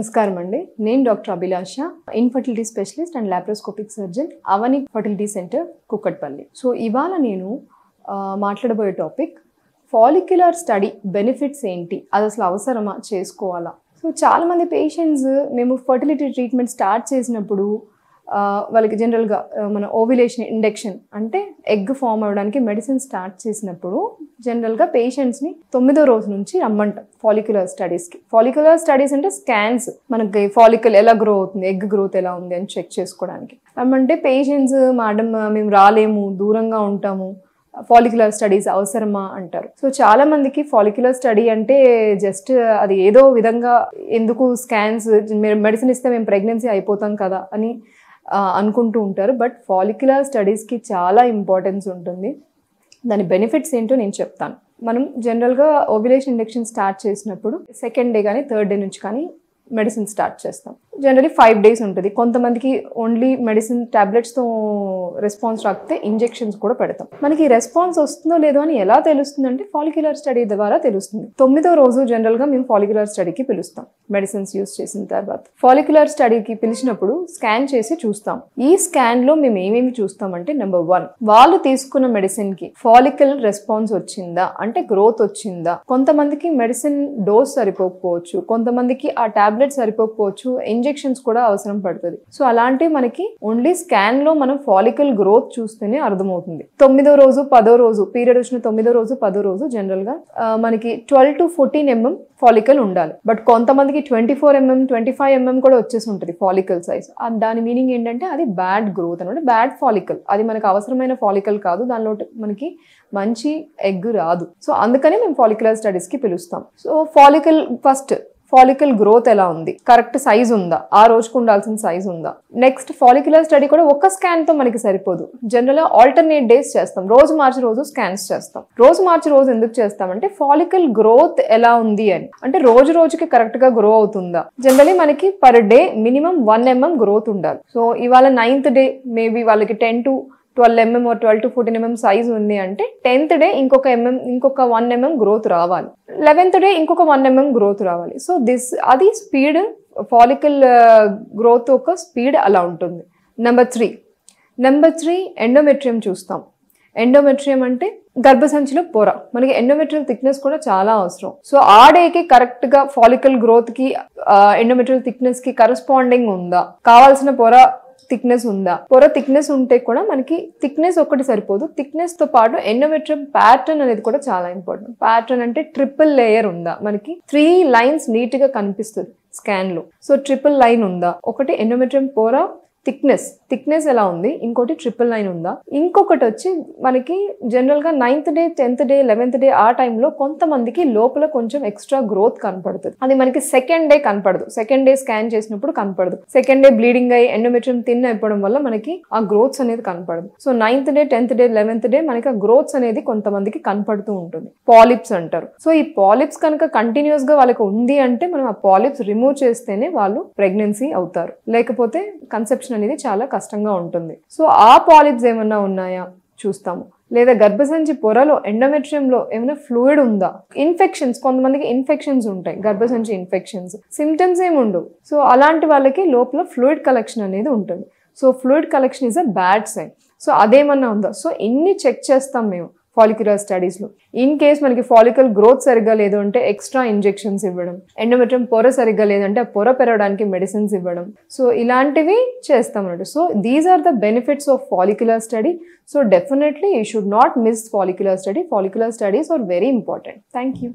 నమస్కారం అండి. నేను doctor Abhilasha, infertility specialist and laparoscopic surgeon, Avani fertility centre, Kukatpally. So ఇవాళ నేను మాట్లాడబోయే టాపిక్ ఫాలిక్యులర్ స్టడీ బెనిఫిట్స్ ఏంటి, అది అసలు అవసరమా, చేసుకోవాలా. సో చాలామంది పేషెంట్స్ మేము ఫర్టిలిటీ ట్రీట్మెంట్ స్టార్ట్ చేసినప్పుడు వాళ్ళకి జనరల్గా మన ఓవ్యులేషన్ ఇండక్షన్ అంటే ఎగ్ ఫామ్ అవ్వడానికి మెడిసిన్ స్టార్ట్ చేసినప్పుడు జనరల్గా పేషెంట్స్ని 9వ రోజు నుంచి రమ్మంటాం ఫాలిక్యులర్ స్టడీస్కి. ఫాలిక్యులర్ స్టడీస్ అంటే స్కాన్స్, మనకి ఫాలికల్ ఎలా గ్రో అవుతుంది, ఎగ్ గ్రోత్ ఎలా ఉంది అని చెక్ చేసుకోవడానికి రమ్మంటే పేషెంట్స్ మేడం మేము రాలేము, దూరంగా ఉంటాము, ఫాలిక్యులర్ స్టడీస్ అవసరమా అంటారు. సో చాలా మందికి ఫాలిక్యులర్ స్టడీ అంటే జస్ట్ అది ఏదో విధంగా ఎందుకు స్కాన్స్ మెడిసిన్ ఇస్తే మేము ప్రెగ్నెన్సీ అయిపోతాం కదా అని అనుకుంటూ ఉంటారు. బట్ ఫాలిక్యులర్ స్టడీస్కి చాలా ఇంపార్టెన్స్ ఉంటుంది. దాని బెనిఫిట్స్ ఏంటో నేను చెప్తాను. మనం జనరల్గా ఓవ్యులేషన్ ఇండక్షన్ స్టార్ట్ చేసినప్పుడు 2nd డే కానీ 3rd డే నుంచి కానీ మెడిసిన్ స్టార్ట్ చేస్తాం. జనరలీ 5 days ఉంటుంది. కొంతమందికి ఓన్లీ మెడిసిన్ టాబ్లెట్స్తో రెస్పాన్స్ రాకపోతే ఇంజెక్షన్స్ కూడా పెడతాం. మనకి రెస్పాన్స్ వస్తుందో లేదో అని ఎలా తెలుస్తుంది అంటే ఫాలిక్యులర్ స్టడీ ద్వారా తెలుస్తుంది. 9వ రోజు జనరల్గా మేము ఫాలిక్యులర్ స్టడీకి పిలుస్తాం. మెడిసిన్స్ యూస్ చేసిన తర్వాత ఫాలిక్యులర్ స్టడీకి పిలిచినప్పుడు స్కాన్ చేసి చూస్తాం. ఈ స్కాన్లో మేము ఏమేమి చూస్తామంటే, నెంబర్ 1, వాళ్ళు తీసుకున్న మెడిసిన్కి ఫాలికల్ రెస్పాన్స్ వచ్చిందా, అంటే గ్రోత్ వచ్చిందా. కొంతమందికి మెడిసిన్ డోస్ సరిపోకపోవచ్చు, కొంతమందికి ఆ టాబ్లెట్ సరిపోకపోవచ్చు, ఇంజెక్షన్స్ కూడా అవసరం పడుతుంది. సో అలాంటివి మనకి ఓన్లీ స్కాన్ లో మనం ఫాలికల్ గ్రోత్ చూస్తేనే అర్థమవుతుంది. 9వ రోజు 10వ రోజు పీరియడ్ వచ్చిన 9వ రోజు 10వ రోజు జనరల్ గా మనకి 12 to 14 mm ఫాలికల్ ఉండాలి. బట్ కొంతమందికి 24 mm 25 mm కూడా వచ్చేసి ఉంటుంది ఫాలికల్ సైజ్. దాని మీనింగ్ ఏంటంటే అది బ్యాడ్ గ్రోత్ అనమాట, బ్యాడ్ ఫాలికల్. అది మనకు అవసరమైన ఫాలికల్ కాదు, దానిలో మనకి మంచి ఎగ్ రాదు. సో అందుకని మేము ఫాలిక్యులర్ స్టడీస్ కి పిలుస్తాం. సో ఫాలికల్ గ్రోత్ ఎలా ఉంది, కరెక్ట్ సైజ్ ఉందా, ఆ రోజుకు ఉండాల్సిన సైజ్ ఉందా. నెక్స్ట్ ఫాలిక్యులర్ స్టడీ కూడా ఒక్క స్కాన్ తో మనకి సరిపోదు. జనరల్ గా ఆల్టర్నేట్ డేస్ చేస్తాం, రోజు మార్చి రోజు స్కాన్స్ చేస్తాం. రోజు మార్చి రోజు ఎందుకు చేస్తామంటే ఫాలికల్ గ్రోత్ ఎలా ఉంది అని, అంటే రోజు రోజుకి కరెక్ట్ గా గ్రో అవుతుందా. జనరలీ మనకి per day minimum 1 mm growth ఉండాలి. సో ఇవాళ 9th డే మేబీ వాళ్ళకి 10 to 12 mm or 12 to 14 mm size ఉంది అంటే 10th డే ఇంకొక 1 mm గ్రోత్ రావాలి, 11th డే ఇంకొక 1 mm గ్రోత్ రావాలి. సో అది స్పీడ్, ఫాలికల్ గ్రోత్ ఒక స్పీడ్ అలా ఉంటుంది. నెంబర్ 3 ఎండోమెట్రియం చూస్తాం. ఎండోమెట్రియం అంటే గర్భసంచిలో పొర. మనకి ఎండోమెట్రియల్ థిక్నెస్ కూడా చాలా అవసరం. సో ఆ డేకి కరెక్ట్ గా ఫాలికల్ గ్రోత్ కి ఎండోమెట్రియల్ థిక్నెస్ కి కరెస్పాండింగ్ ఉందా, కావాల్సిన పొర థిక్నెస్ ఉందా. పొర థిక్నెస్ ఉంటే కూడా మనకి థిక్నెస్ ఒకటి సరిపోదు, థిక్నెస్ తో పాటు ఎండోమెట్రియం ప్యాటర్న్ అనేది కూడా చాలా ఇంపార్టెంట్. ప్యాటర్న్ అంటే ట్రిపుల్ లేయర్ ఉందా, మనకి 3 lines నీట్ గా కనిపిస్తుంది స్కాన్ లో. సో ట్రిపుల్ లైన్ ఉందా, ఒకటి ఎండోమెట్రియం పొర థిక్నెస్ ఎలా ఉంది, ఇంకోటి ట్రిపుల్ లైన్ ఉందా. ఇంకొకటి వచ్చి మనకి జనరల్ గా 9th day 10th day 11th day ఆ టైంలో కొంతమందికి లోపల కొంచెం ఎక్స్ట్రా గ్రోత్ కనపడుతుంది. అది మనకి 2nd డే కనపడదు, 2nd డే స్కాన్ చేసినప్పుడు కనపడదు. 2nd డే బ్లీడింగ్ అయ్యి ఎండోమెట్రియం థిన్ అయిపోవడం వల్ల మనకి ఆ గ్రోత్స్ అనేది కనపడదు. So 9th day 10th day 11th day మనకి ఆ గ్రోత్స్ అనేది కొంతమందికి కనపడుతూ ఉంటుంది. పాలిప్స్ అంటారు. సో ఈ పాలిప్స్ కనుక కంటిన్యూస్ గా వాళ్ళకి ఉంది అంటే మనం ఆ పాలిప్స్ రిమూవ్ చేస్తేనే వాళ్ళు ప్రెగ్నెన్సీ అవుతారు, లేకపోతే కన్సెప్షన్ అనేది చాలా కష్టంగా ఉంటుంది. సో ఆ పాలిప్స్ ఏమన్నా ఉన్నాయా చూస్తాము. లేదా గర్భసంచి పొరలో ఎండోమెట్రియంలో ఏమైనా ఫ్లూయిడ్ ఉందా. ఇన్ఫెక్షన్స్, కొంతమందికి ఇన్ఫెక్షన్స్ ఉంటాయి, గర్భసంచి ఇన్ఫెక్షన్స్, సిమ్టమ్స్ ఏమి ఉండవు. సో అలాంటి వాళ్ళకి లోపల ఫ్లూయిడ్ కలెక్షన్ అనేది ఉంటుంది. So fluid collection is a bad sign. So అదేమన్నా ఉందా. సో ఇన్ని చెక్ చేస్తాం మేము ఫాలిక్యులర్ స్టడీస్లో. ఇన్ కేస్ మనకి ఫాలికల్ గ్రోత్ సరిగ్గా లేదు అంటే ఎక్స్ట్రా ఇంజెక్షన్స్ ఇవ్వడం, ఎండోమెట్రియం పొర సరిగ్గా లేదంటే ఆ పొర పెరగడానికి మెడిసిన్స్ ఇవ్వడం. సో ఇలాంటివి చేస్తాం అన్నట్టు. So these are the benefits of follicular study. So definitely you should not miss follicular study. Follicular studies are very important. Thank you.